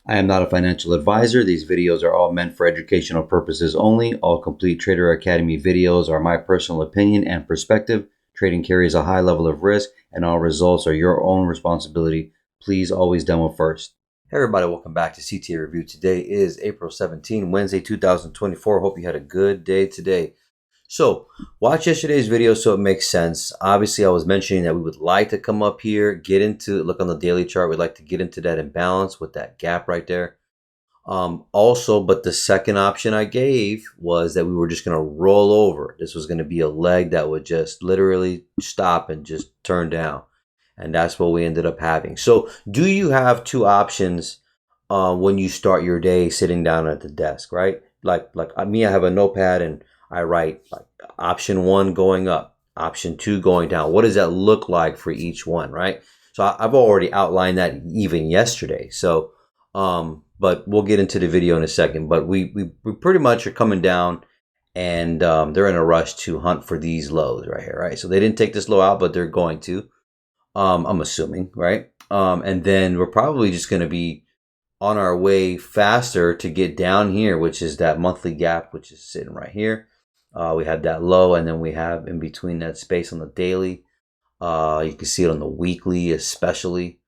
I am not a financial advisor. These videos are all meant for educational purposes only. All complete Trader Academy videos are my personal opinion and perspective. Trading carries a high level of risk, and all results are your own responsibility. Please always demo first. Hey everybody, welcome back to CTA Review. Today is April 17, Wednesday, 2024. Hope you had a good day today. So watch yesterday's video so it makes sense. Obviously, I was mentioning that we would like to come up here, look on the daily chart. We'd like to get into that imbalance with that gap right there. But the second option I gave was that we were just going to roll over. This was going to be a leg that would just literally stop and just turn down. And that's what we ended up having. So do you have two options when you start your day sitting down at the desk, right? Like me, I have a notepad and I write like option one going up, option two going down. What does that look like for each one, right? So I've already outlined that even yesterday. So, but we'll get into the video in a second. But we pretty much are coming down, and they're in a rush to hunt for these lows right here, right? So they didn't take this low out, but they're going to. I'm assuming, right? And then we're probably just going to be on our way faster to get down here, which is that monthly gap, which is sitting right here. We have that low, and then we have in between that space on the daily. You can see it on the weekly especially,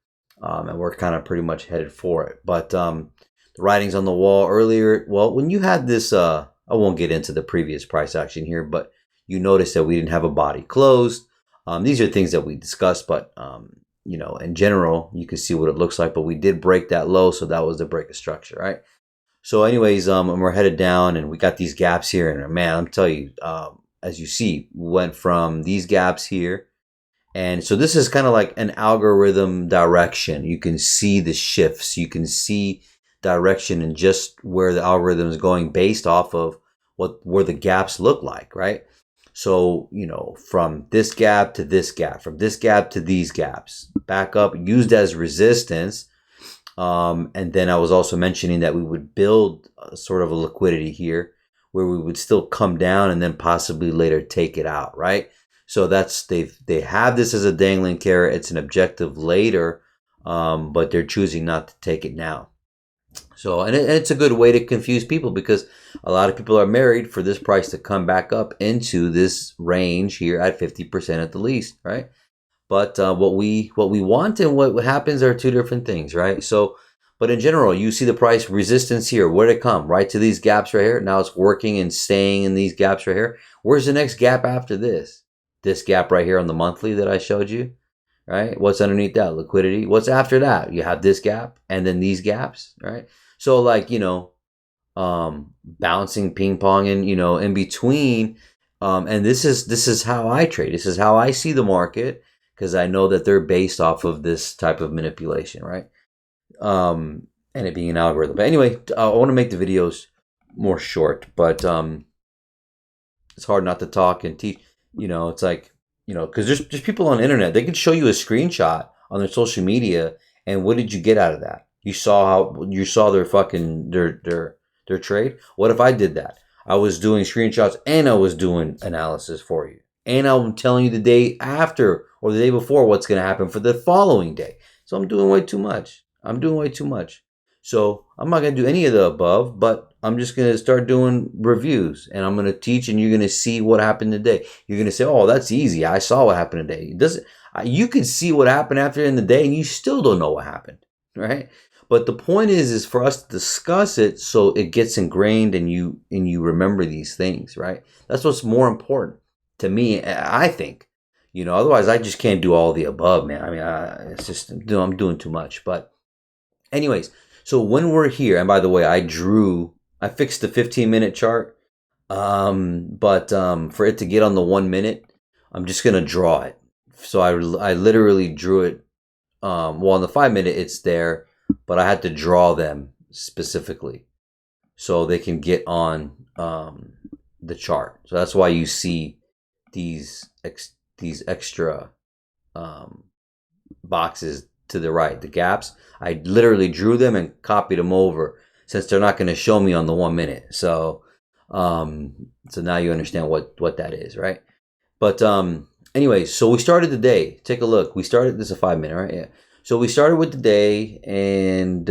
and we're kind of pretty much headed for it. But the writings on the wall earlier, well, when you had this, I won't get into the previous price action here, but you notice that we didn't have a body closed. These are things that we discussed, but in general, you can see what it looks like. But we did break that low, so that was the break of structure, right? So anyways, we're headed down, and we got these gaps here, and man, I'm telling you, as you see, we went from these gaps here, and so this is kind of like an algorithm direction. You can see the shifts, you can see direction and just where the algorithm is going based off of where the gaps look like, right? So, from this gap to this gap, from this gap to these gaps, back up, used as resistance. And then I was also mentioning that we would build sort of a liquidity here where we would still come down and then possibly later take it out, right? So they have this as a dangling carrot. It's an objective later, but they're choosing not to take it now. So, and it's a good way to confuse people because a lot of people are married for this price to come back up into this range here at 50% at the least, right? But what we want and what happens are two different things, right? So, but in general, you see the price resistance here. Where'd it come? Right to these gaps right here. Now it's working and staying in these gaps right here. Where's the next gap after this? This gap right here on the monthly that I showed you, right? What's underneath that? Liquidity. What's after that? You have this gap and then these gaps, right? So like, bouncing ping pong and, in between. And this is how I trade. This is how I see the market, because I know that they're based off of this type of manipulation, right? And it being an algorithm. But anyway, I want to make the videos more short, but it's hard not to talk and teach. It's like, because there's people on the internet, they can show you a screenshot on their social media, and what did you get out of that? You saw their fucking their trade. What if I did that? I was doing screenshots and I was doing analysis for you. And I'm telling you the day after or the day before what's going to happen for the following day. So I'm doing way too much. So I'm not going to do any of the above, but I'm just going to start doing reviews, and I'm going to teach, and you're going to see what happened today. You're going to say, oh, that's easy. I saw what happened today. You can see what happened after in the day, and you still don't know what happened, right? But the point is for us to discuss it so it gets ingrained and you remember these things, right? That's what's more important to me, I think. Otherwise I just can't do all the above, man. I mean, it's just I'm doing too much. But anyways, so when we're here, and by the way, I fixed the 15-minute chart, but for it to get on the 1 minute, I'm just gonna draw it. So I literally drew it. On the 5-minute, it's there, but I had to draw them specifically so they can get on the chart. So that's why you see these extra boxes to the right, the gaps. I literally drew them and copied them over since they're not going to show me on the 1 minute. So now you understand what that is, right? But anyway, so we started the day. Take a look. This is a 5-minute, right? Yeah. So we started with the day, and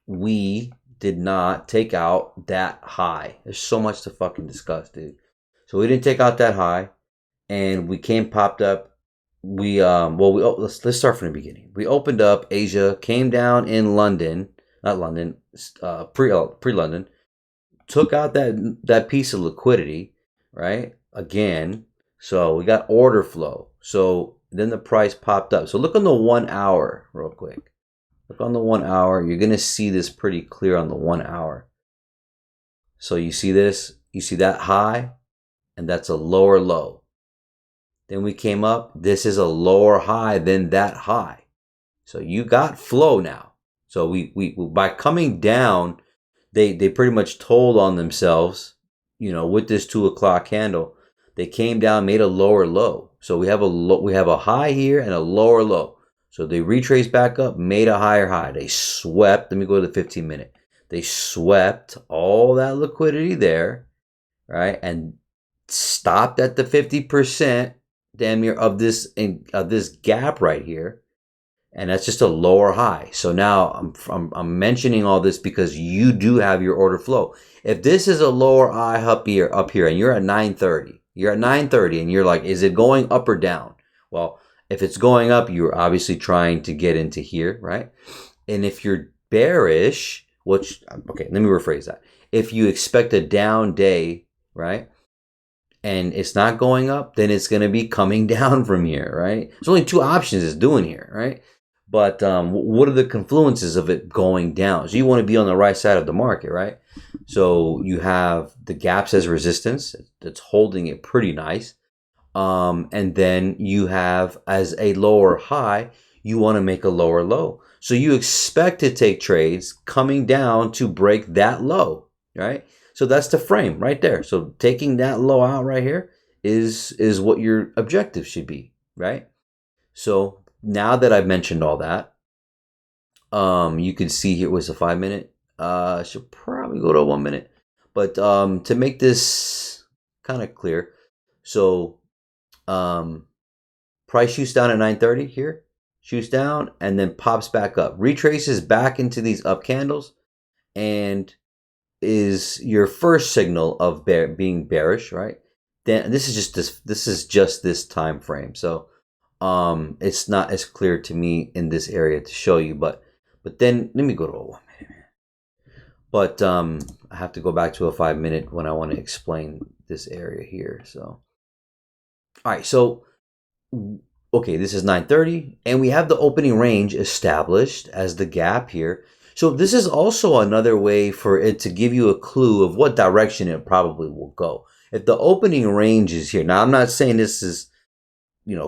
we did not take out that high. There's so much to fucking discuss, dude. So we didn't take out that high, and we popped up. Let's start from the beginning. We opened up Asia, came down in London, not London, pre London, took out that piece of liquidity, right? Again, so we got order flow. So then the price popped up. So look on the 1 hour real quick. Look on the 1 hour. You're gonna see this pretty clear on the 1 hour. So you see this? You see that high, and that's a lower low. Then we came up. This is a lower high than that high. So you got flow now. So we by coming down, they pretty much told on themselves, with this 2 o'clock candle. They came down, made a lower low. So we have a high here and a lower low. So they retraced back up, made a higher high. They swept. Let me go to the 15-minute. They swept all that liquidity there, right, and stopped at the 50% damn near of this gap right here, and that's just a lower high. So now I'm mentioning all this because you do have your order flow. If this is a lower high up here, and you're at 930, and you're like, is it going up or down? Well, if it's going up, you're obviously trying to get into here, right? And if you're bearish, let me rephrase that. If you expect a down day, right, and it's not going up, then it's going to be coming down from here, right? There's only 2 options it's doing here, right? But what are the confluences of it going down? So you want to be on the right side of the market, right? So you have the gaps as resistance. That's holding it pretty nice. And then you have as a lower high, you want to make a lower low. So you expect to take trades coming down to break that low, right? So that's the frame right there. So taking that low out right here is what your objective should be, right? So now that I've mentioned all that, you can see here was a 5-minute. Should probably go to 1 minute, but to make this kind of clear, so price shoots down at 9:30 here, shoots down and then pops back up, retraces back into these up candles, and is your first signal of being bearish, right? Then this is just this time frame. So it's not as clear to me in this area to show you, but then let me go to a 1 minute. But I have to go back to a 5-minute when I want to explain this area here. So all right, so okay, this is 9:30, and we have the opening range established as the gap here. So this is also another way for it to give you a clue of what direction it probably will go. If the opening range is here, now I'm not saying this is,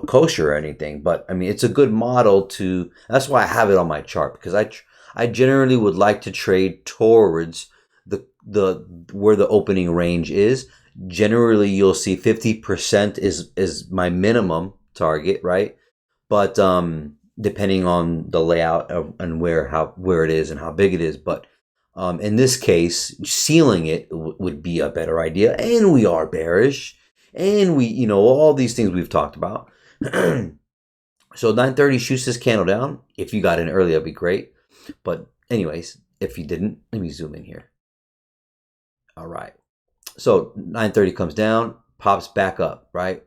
kosher or anything, but I mean, it's a good model to, that's why I have it on my chart, because I generally would like to trade towards the where the opening range is. Generally, you'll see 50% is my minimum target, right? But depending on the layout and where it is and how big it is, but in this case, sealing it would be a better idea. And we are bearish, and we, all these things we've talked about. So 9:30 shoots this candle down. If you got in early, that'd be great. But anyways, if you didn't, let me zoom in here. All right. So 9:30 comes down, pops back up, right?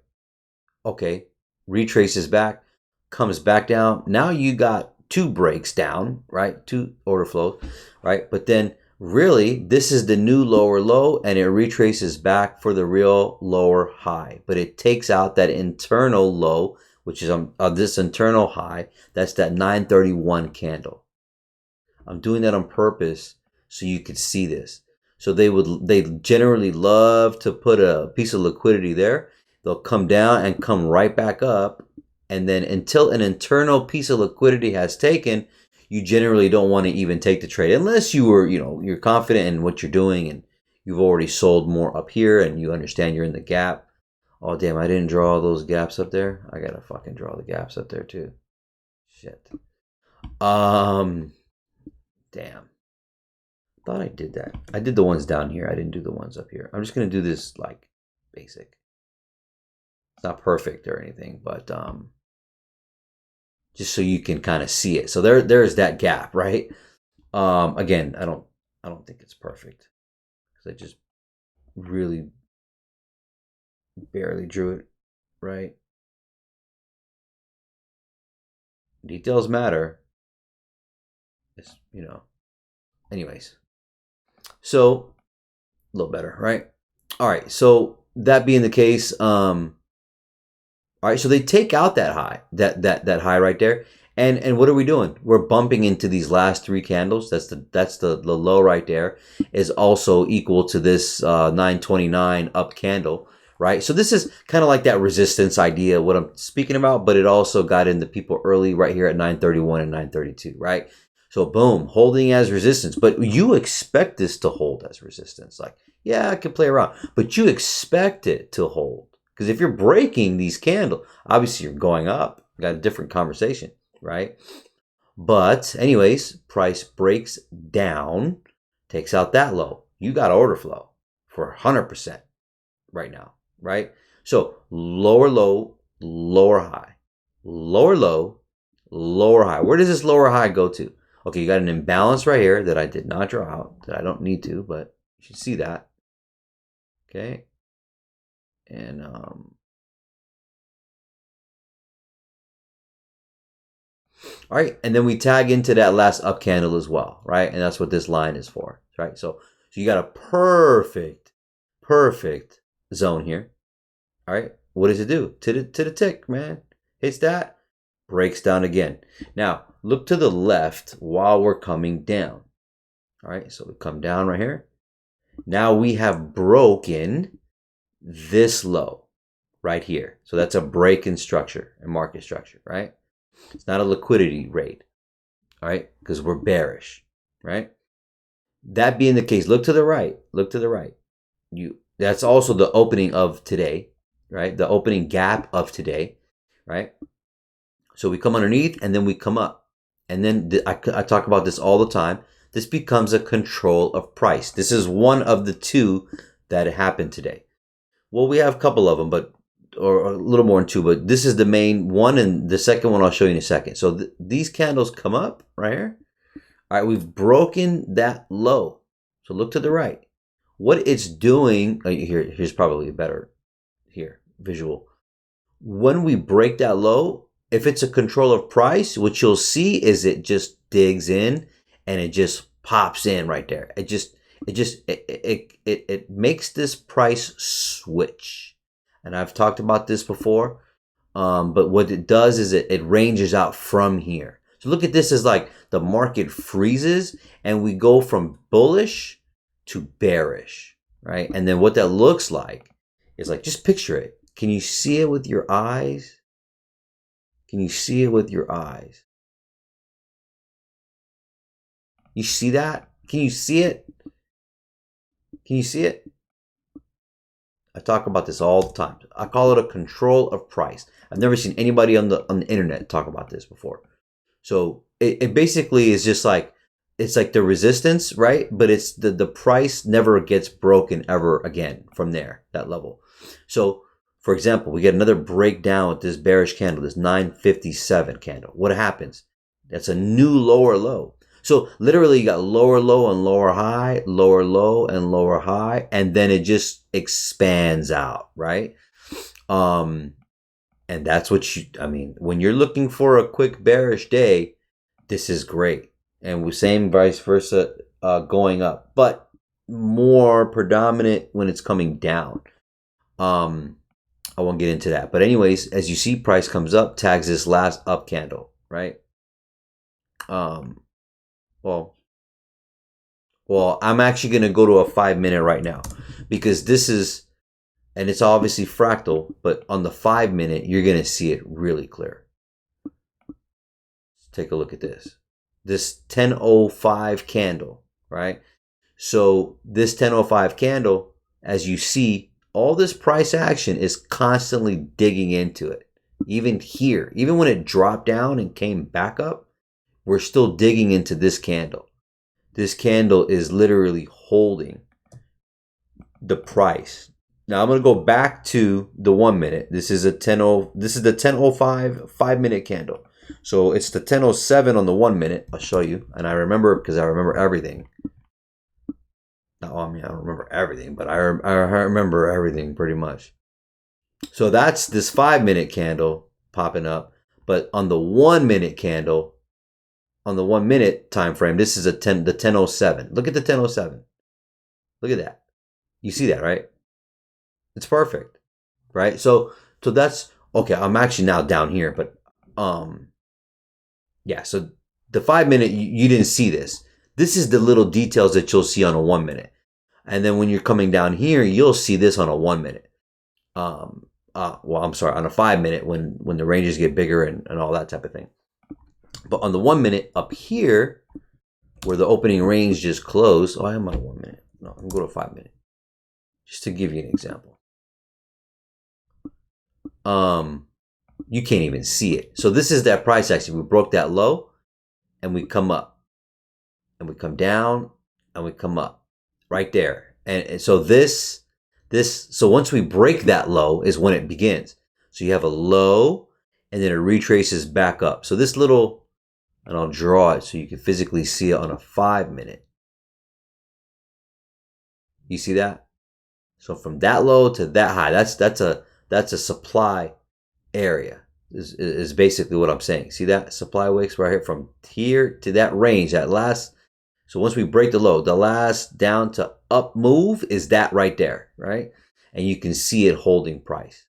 Okay, retraces back, comes back down. Now you got 2 breaks down, right? 2 order flows, right? But then really, this is the new lower low, and it retraces back for the real lower high. But it takes out that internal low, which is on this internal high. That's that 931 candle. I'm doing that on purpose so you could see this. So they generally love to put a piece of liquidity there. They'll come down and come right back up. And then until an internal piece of liquidity has taken, you generally don't want to even take the trade unless you were, you're confident in what you're doing and you've already sold more up here and you understand you're in the gap. Oh, damn, I didn't draw all those gaps up there. I got to fucking draw the gaps up there too. Shit. Damn. Thought I did that. I did the ones down here. I didn't do the ones up here. I'm just going to do this like basic. It's not perfect or anything, but just so you can kind of see it. So there's that gap, right? Again, I don't think it's perfect because I just really barely drew it right. Details matter. It's, anyways. So a little better, right? All right. So that being the case, all right. So they take out that high, that high right there, and what are we doing? We're bumping into these last three candles. That's the low right there is also equal to this 929 up candle, right? So this is kind of like that resistance idea, what I'm speaking about, but it also got into people early right here at 931 and 932, right? So boom, holding as resistance, but you expect this to hold as resistance. Like, yeah, I can play around, but you expect it to hold. Because if you're breaking these candles, obviously you're going up. You got a different conversation, right? But anyways, price breaks down, takes out that low. You got order flow for 100% right now, right? So lower low, lower high, lower low, lower high. Where does this lower high go to? Okay, you got an imbalance right here that I did not draw out, that I don't need to, but you should see that. Okay. And all right, and then we tag into that last up candle as well, right? And that's what this line is for, right? So you got a perfect zone here. All right, what does it do to the tick, man? Hits that, breaks down again. Now look to the left while we're coming down. All right, so we come down right here. Now we have broken this low right here. So that's a break in structure and market structure, right? It's not a liquidity rate. All right, because we're bearish, right? That being the case, look to the right. Look to the right. That's also the opening of today, right? The opening gap of today, right? So we come underneath and then we come up. And then I talk about this all the time. This becomes a control of price. This is one of the two that happened today. Well, we have a couple of them, but or a little more than two, but this is the main one, and the second one I'll show you in a second. So these candles come up right here. All right, we've broken that low. So look to the right. What it's doing, here's probably a better visual. When we break that low, if it's a control of price, what you'll see is it just digs in and it just pops in right there. It makes this price switch. And I've talked about this before. But what it does is it ranges out from here. So look at this as like the market freezes and we go from bullish to bearish, right? And then what that looks like is like, just picture it. Can you see it with your eyes? Can you see it with your eyes? You see that? Can you see it? Can you see it? I talk about this all the time. I call it a control of price. I've never seen anybody on the internet talk about this before. So it basically is just like, it's like the resistance, right? But it's the price never gets broken ever again from there, that level. So for example, we get another breakdown with this bearish candle, this 957 candle. What happens? That's a new lower low. So literally you got lower low and lower high, lower low and lower high, and then it just expands out, right? And that's what when you're looking for a quick bearish day, this is great. And we're same vice versa going up, but more predominant when it's coming down. I won't get into that. But anyways, as you see, price comes up, tags this last up candle, right? Well, I'm actually going to go to a 5-minute right now because this is, and it's obviously fractal, but on the 5-minute, you're going to see it really clear. Let's take a look at this. This 10:05 candle, right? So this 10:05 candle, as you see, all this price action is constantly digging into it. Even here, even when it dropped down and came back up, we're still digging into this candle. This candle is literally holding the price. Now I'm going to go back to the 1 minute. This is the 10:05 5-minute candle. So it's the 10:07 on the 1 minute. I'll show you. And I remember because I remember everything. No, I mean, I don't remember everything, but I remember everything pretty much. So that's this 5-minute candle popping up. But on the 1 minute candle, on the 1 minute time frame, this is the 10:07. Look at the 10:07. Look at that. You see that, right? It's perfect, right? So that's okay. I'm actually now down here, but yeah. So the 5 minute, you didn't see this. This is the little details that you'll see on a 1 minute, and then when you're coming down here, you'll see this on a 1 minute. Well, I'm sorry, on a 5 minute when the ranges get bigger and all that type of thing. But on the 1 minute up here, where the opening range just closed. Oh, I am on a 1 minute. No, I'm going to 5 minute. Just to give you an example. You can't even see it. So this is that price action. We broke that low and we come up. And we come down and we come up. Right there. And so so once we break that low is when it begins. So you have a low and then it retraces back up. So this little, and I'll draw it so you can physically see it on a 5 minute. You see that? So from that low to that high, that's a supply area is basically what I'm saying. See that supply wicks right here from here to that range, that last. So once we break the low, the last down to up move is that right there, right? And you can see it holding price.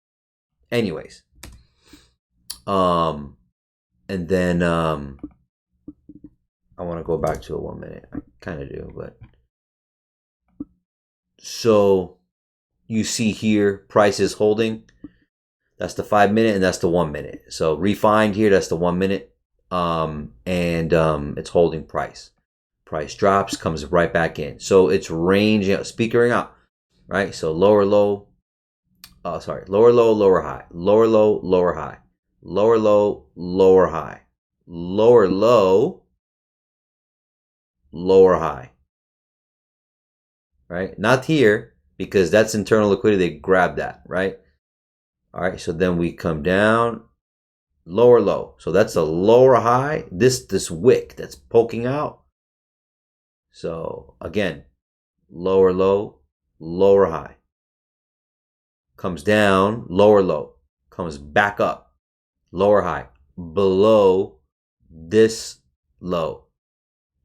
Anyways, and then I want to go back to a 1 minute. I kind of do, but so you see here price is holding. That's the 5 minute and that's the 1 minute. So refined here, that's the 1 minute, and it's holding price. Price drops, comes right back in. So it's ranging, speakering out, right? So lower low, lower low, lower high, lower low, lower high, lower low, lower high, lower low, lower high, right? Not here because that's internal liquidity. They grab that, right? All right, so then we come down, lower low. So that's a lower high. This wick that's poking out. So again, lower low, lower high. Comes down, lower low. Comes back up, lower high. Below this low.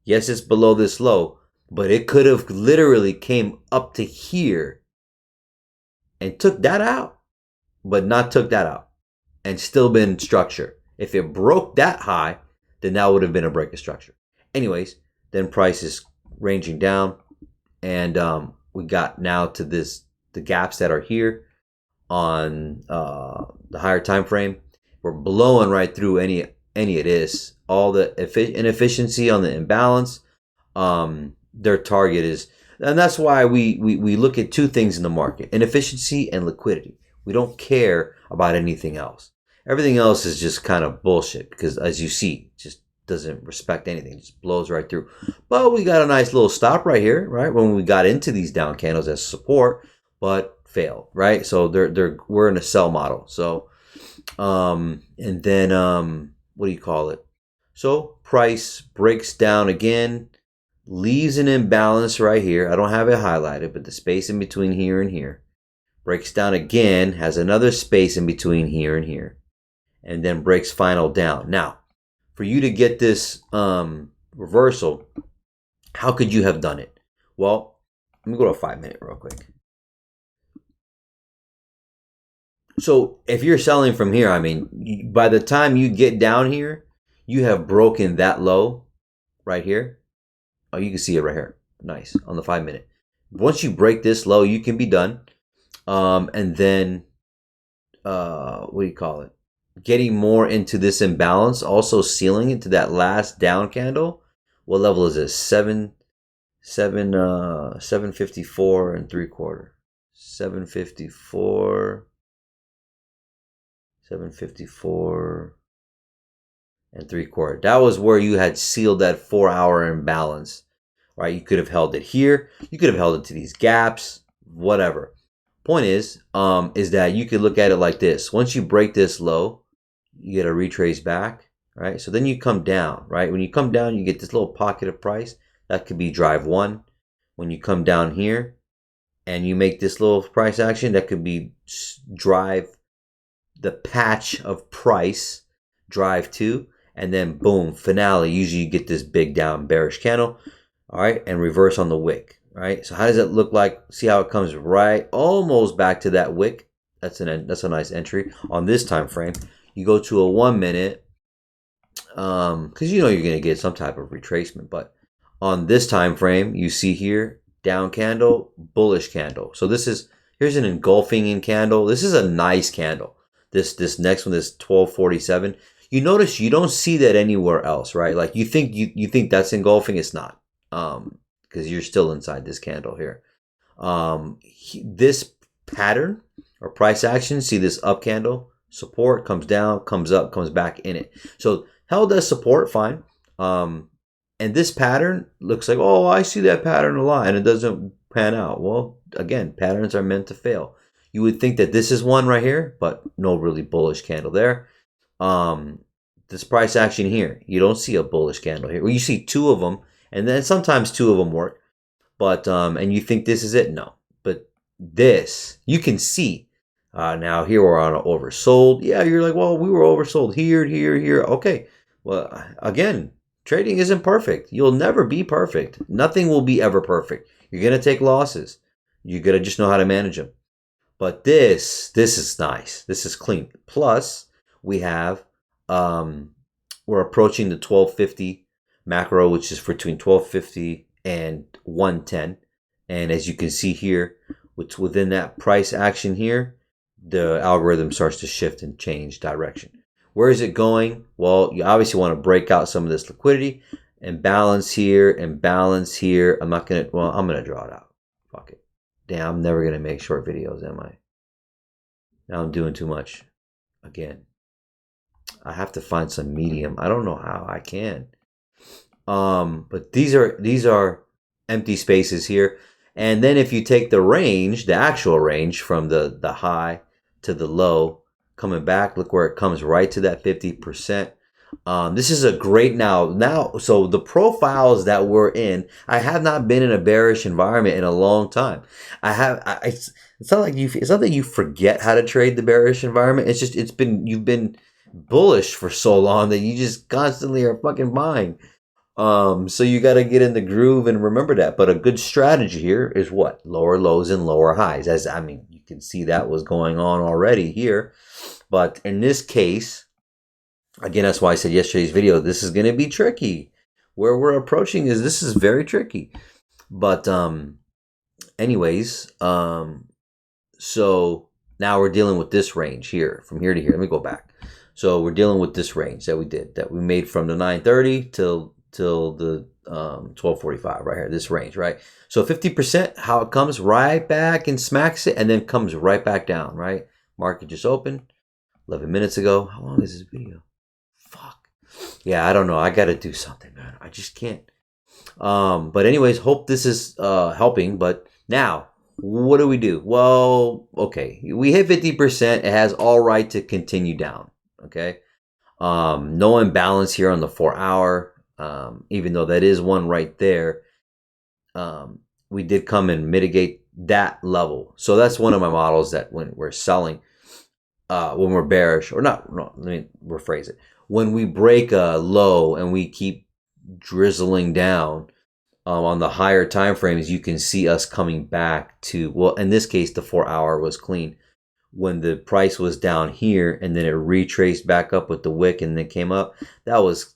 Yes, it's below this low, but it could have literally came up to here and took that out, but not took that out and still been structure. If it broke that high, then that would have been a break of structure. Anyways, then price is ranging down, and we got now to the gaps that are here on the higher time frame. We're blowing right through any of this. All the inefficiency on the imbalance, their target is, and that's why we look at two things in the market: inefficiency and liquidity. We don't care about anything else. Everything else is just kind of bullshit because, as you see, just doesn't respect anything. It just blows right through. But we got a nice little stop right here, right? When we got into these down candles as support, but failed, right? So we're in a sell model. So, and then, what do you call it? So price breaks down again, leaves an imbalance right here. I don't have it highlighted, but the space in between here and here breaks down again, has another space in between here and here, and then breaks final down. Now, for you to get this reversal, how could you have done it? Well, let me go to a 5 minute real quick. So if you're selling from here, I mean, by the time you get down here, you have broken that low right here. Oh, you can see it right here. Nice, on the 5 minute. Once you break this low, you can be done. And then, what do you call it? Getting more into this imbalance, also sealing it to that last down candle. What level is this? 754 and 3/4. 754 and 3/4. That was where you had sealed that 4-hour imbalance, right? You could have held it here. You could have held it to these gaps, whatever. Point is that you could look at it like this. Once you break this low, you get a retrace back. right? So then you come down, right? When you come down, you get this little pocket of price. That could be drive 1. When you come down here and you make this little price action, that could be drive the patch of price, drive 2, and then boom, finale. Usually you get this big down bearish candle, all right, and reverse on the wick, right? So how does it look like? See how it comes right almost back to that wick. That's a nice entry on this time frame. You go to a 1 minute, because you know you're going to get some type of retracement, but on this time frame, you see here down candle, bullish candle. So here's an engulfing candle. This is a nice candle. This next one, this 1247. You notice you don't see that anywhere else, right? Like you think that's engulfing. It's not, because you're still inside this candle here. This pattern or price action, see this up candle, support, comes down, comes up, comes back in it. So held as support, fine. And this pattern looks like, oh, I see that pattern a lot, and it doesn't pan out. Well, again, patterns are meant to fail. You would think that this is one right here, but no really bullish candle there. This price action here, you don't see a bullish candle here. Well, you see 2 of them, and then sometimes 2 of them work. But and you think this is it? No. But this, you can see. Now here we're on an oversold. Yeah, you're like, well, we were oversold here, here, here. Okay. Well, again, trading isn't perfect. You'll never be perfect. Nothing will be ever perfect. You're going to take losses. You got to just know how to manage them. But this is nice. This is clean. Plus, we have, we're approaching the 1250 macro, which is between 1250 and 110. And as you can see here, within that price action here, the algorithm starts to shift and change direction. Where is it going? Well, you obviously want to break out some of this liquidity and balance here and balance here. I'm going to draw it out. Fuck it. Damn, I'm never going to make short videos, am I? Now I'm doing too much. Again, I have to find some medium. I don't know how I can. But these are empty spaces here. And then if you take the range, the actual range from the high to the low, coming back, look where it comes right to that 50%. This is a great now. So the profiles that we're in, I have not been in a bearish environment in a long time. It's not like it's not that you forget how to trade the bearish environment. It's just you've been bullish for so long that you just constantly are fucking buying. So you got to get in the groove and remember that. But a good strategy here is what? Lower lows and lower highs. You can see that was going on already here. But in this case, again, that's why I said yesterday's video, this is going to be tricky. Where we're approaching this is very tricky. But anyways, so now we're dealing with this range here, from here to here. Let me go back. So we're dealing with this range that we made from the 930 till the 1245 right here, this range, right? So 50%, how it comes right back and smacks it and then comes right back down, right? Market just opened 11 minutes ago. How long is this video? Fuck. Yeah, I don't know. I got to do something, man. I just can't. But anyways, hope this is helping. But now, what do we do? Well, okay. We hit 50%. It has all right to continue down, okay? No imbalance here on the 4-hour. Even though that is one right there, we did come and mitigate that level. So that's one of my models that when we're selling, when we're bearish or not, no, let me rephrase it. When we break a low and we keep drizzling down on the higher time frames, you can see us coming back to, well, in this case, the 4-hour was clean. When the price was down here and then it retraced back up with the wick and then came up, that was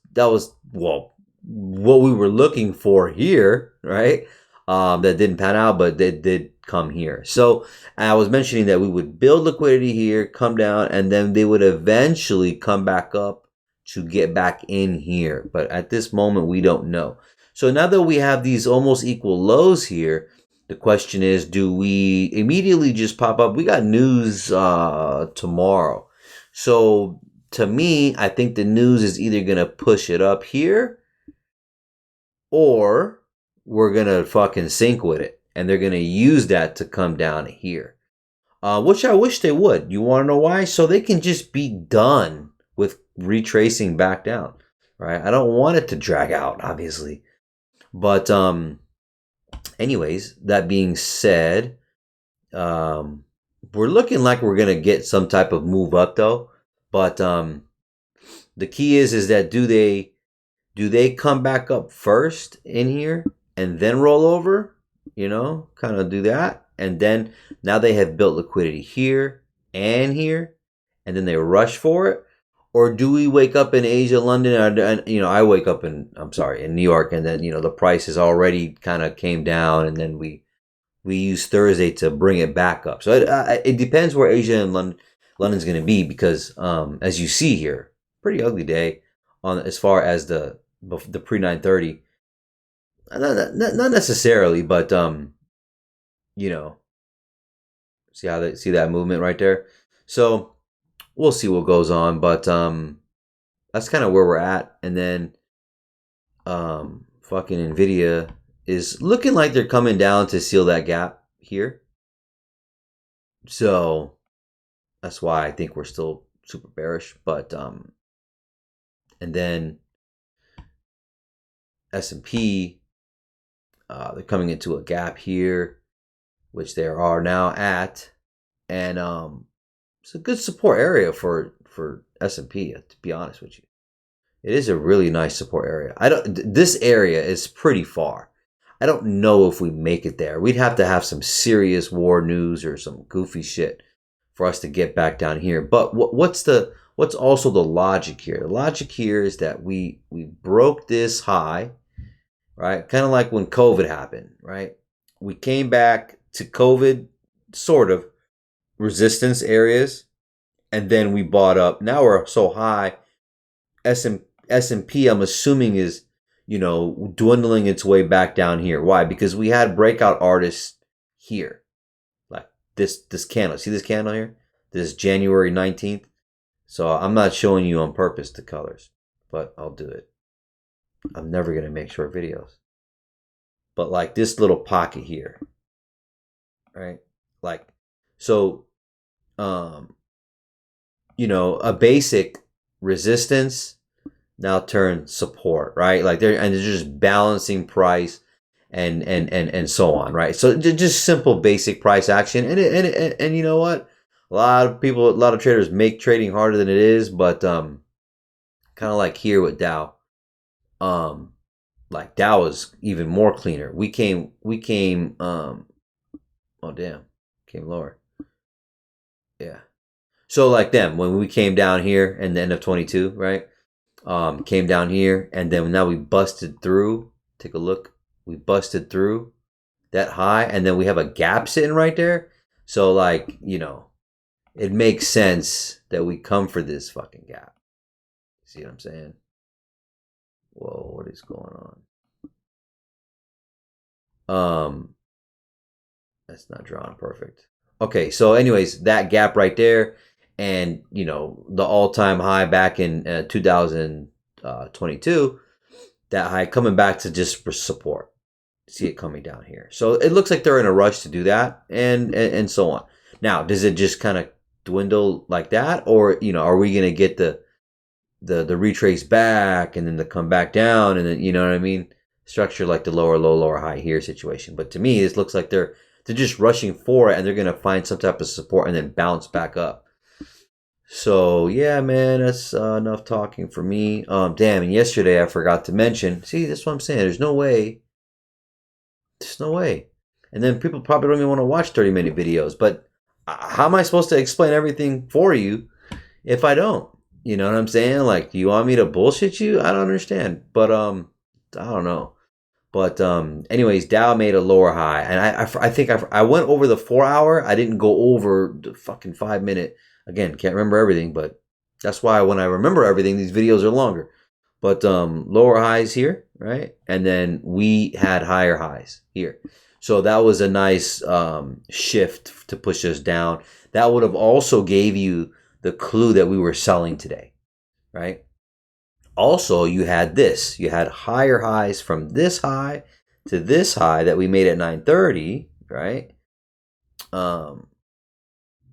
well, what we were looking for here, right? That didn't pan out, but they did come here. So I was mentioning that we would build liquidity here, come down, and then they would eventually come back up to get back in here. But at this moment, we don't know. So now that we have these almost equal lows here, the question is, do we immediately just pop up? We got news tomorrow. So to me, I think the news is either going to push it up here or we're going to fucking sink with it. And they're going to use that to come down here. Which I wish they would. You want to know why? So they can just be done with retracing back down, right? I don't want it to drag out, obviously. But anyways, that being said, we're looking like we're gonna get some type of move up though. But the key is that do they come back up first in here and then roll over? Kind of do that, and then now they have built liquidity here and here, and then they rush for it. Or do we wake up in Asia, London, and I wake up in New York, and then the price has already kind of came down, and then we use Thursday to bring it back up. So it depends where Asia and London's going to be, because as you see here, pretty ugly day on as far as the pre 930. Not necessarily, but see that movement right there. So we'll see what goes on, but that's kind of where we're at. And then fucking Nvidia is looking like they're coming down to seal that gap here. So that's why I think we're still super bearish. But and then S&P, they're coming into a gap here, which they are now at, and it's a good support area for S&P. To be honest with you, it is a really nice support area. This area is pretty far. I don't know if we make it there. We'd have to have some serious war news or some goofy shit for us to get back down here. But what's also the logic here? The logic here is that we broke this high, right? Kind of like when COVID happened, right? We came back to COVID sort of resistance areas, and then we bought up. Now we're so high. S&P, I'm assuming, is dwindling its way back down here. Why? Because we had breakout artists here, like this candle. See this candle here? This January 19th. So I'm not showing you on purpose the colors, but I'll do it. I'm never gonna make short videos. But like this little pocket here, right? Like, so a basic resistance now turned support, right? Like they're just balancing price and so on, right? So just simple basic price action, and you know what? A lot of traders make trading harder than it is, but kind of like here with Dow, like Dow is even more cleaner. We came oh damn, came lower, yeah. So like them, when we came down here in the end of 22, right? Came down here, and then now we busted through. Take a look. We busted through that high, and then we have a gap sitting right there. So like, it makes sense that we come for this fucking gap. See what I'm saying? Whoa, what is going on? That's not drawn perfect. Okay, so anyways, that gap right there, and the all-time high back in 2022, that high coming back to just for support. See it coming down here. So it looks like they're in a rush to do that, and so on. Now, does it just kind of dwindle like that, or are we gonna get the retrace back and then the come back down, and then what I mean? Structure like the lower low, lower high here situation. But to me, this looks like they're just rushing for it, and they're gonna find some type of support and then bounce back up. So yeah, man, that's enough talking for me. Damn, and yesterday I forgot to mention. See, that's what I'm saying. There's no way. There's no way. And then people probably don't even want to watch 30-minute videos. But how am I supposed to explain everything for you if I don't? You know what I'm saying? Like, do you want me to bullshit you? I don't understand. But I don't know. But anyways, Dow made a lower high, and I think I went over the 4 hour. I didn't go over the fucking 5 minute. Again, can't remember everything, but that's why when I remember everything, these videos are longer. But lower highs here, right? And then we had higher highs here. So that was a nice shift to push us down. That would have also gave you the clue that we were selling today, right? Also, you had this. You had higher highs from this high to this high that we made at 9:30, right?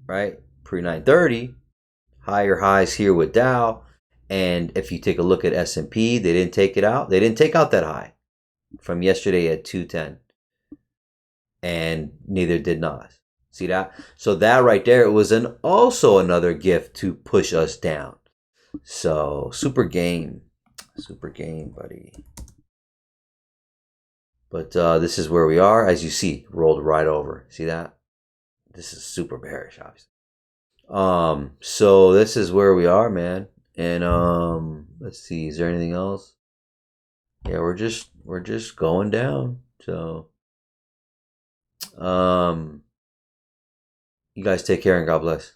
Right? Pre 9:30, higher highs here with Dow. And if you take a look at S&P, they didn't take it out. They didn't take out that high from yesterday at 210. And neither did Nas. See that? So that right there, it was also another gift to push us down. So super game, buddy. But this is where we are, as you see, rolled right over. See that? This is super bearish, obviously. So this is where we are, man. And let's see, is there anything else? Yeah, we're just going down. So you guys take care and God bless.